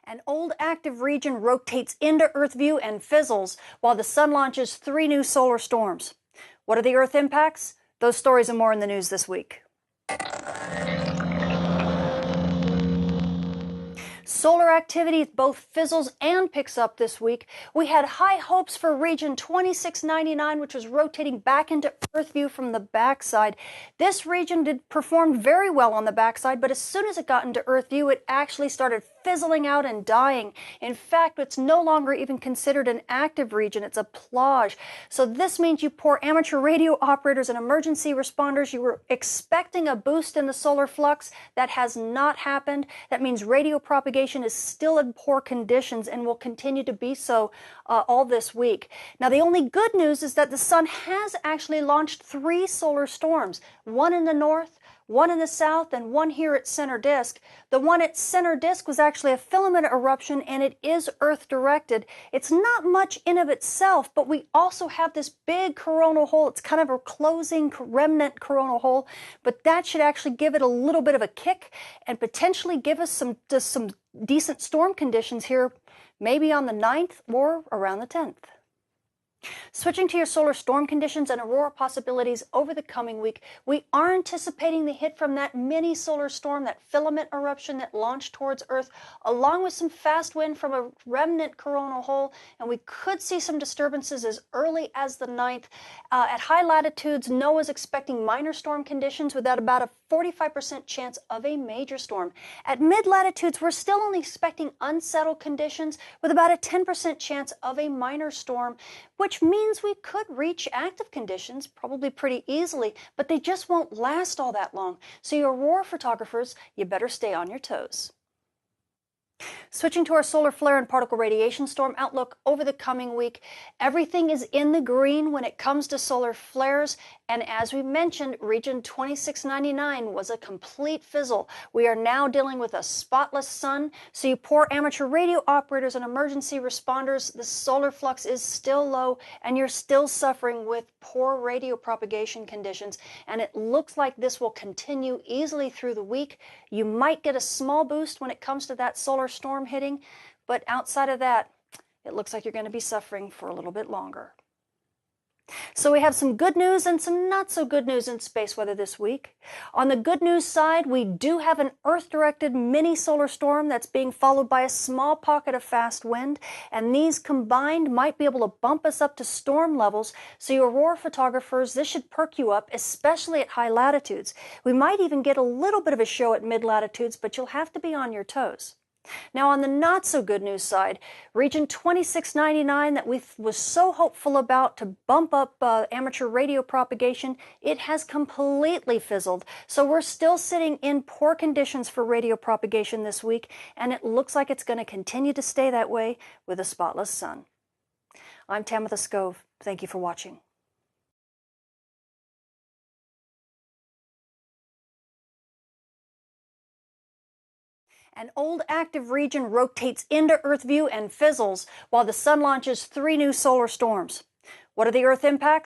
An old active region rotates into Earth view and fizzles while the sun launches 3 new solar storms. What are the Earth impacts? Those stories and more in the news this week. Solar activity both fizzles and picks up this week. We had high hopes for region 2699, which was rotating back into Earth view from the backside. This region performed very well on the backside, but as soon as it got into Earth view, it actually started fizzling out and dying. In fact, it's no longer even considered an active region. It's a plage. So this means you poor amateur radio operators and emergency responders, you were expecting a boost in the solar flux. That has not happened. That means radio propagation is still in poor conditions and will continue to be so all this week. Now, the only good news is that the sun has actually launched 3 solar storms, one in the north, one in the south, and one here at center disk. The one at center disk was actually a filament eruption, and it is Earth directed. It's not much in of itself, but we also have this big coronal hole. It's kind of a closing remnant coronal hole, but that should actually give it a little bit of a kick and potentially give us some decent storm conditions here, maybe on the 9th or around the 10th. Switching to your solar storm conditions and aurora possibilities over the coming week, we are anticipating the hit from that mini solar storm, that filament eruption that launched towards Earth, along with some fast wind from a remnant coronal hole, and we could see some disturbances as early as the 9th. At high latitudes, NOAA is expecting minor storm conditions with about a 45% chance of a major storm. At mid-latitudes, we're still only expecting unsettled conditions with about a 10% chance of a minor storm, which means we could reach active conditions probably pretty easily, but they just won't last all that long. So you aurora photographers, you better stay on your toes. Switching to our solar flare and particle radiation storm outlook over the coming week, everything is in the green when it comes to solar flares, and as we mentioned, region 2699 was a complete fizzle. We are now dealing with a spotless sun, so you poor amateur radio operators and emergency responders, the solar flux is still low, and you're still suffering with poor radio propagation conditions, and it looks like this will continue easily through the week. You might get a small boost when it comes to that solar storm hitting, but outside of that, it looks like you're going to be suffering for a little bit longer. So we have some good news and some not so good news in space weather this week. On the good news side, we do have an Earth-directed mini solar storm that's being followed by a small pocket of fast wind, and these combined might be able to bump us up to storm levels. So you aurora photographers, this should perk you up, especially at high latitudes. We might even get a little bit of a show at mid-latitudes, but you'll have to be on your toes. Now, on the not-so-good news side, region 2699 that we was so hopeful about to bump up amateur radio propagation, it has completely fizzled. So we're still sitting in poor conditions for radio propagation this week, and it looks like it's going to continue to stay that way with a spotless sun. I'm Tamitha Skov. Thank you for watching. An old active region rotates into Earth view and fizzles while the sun launches 3 new solar storms. What are the Earth impacts?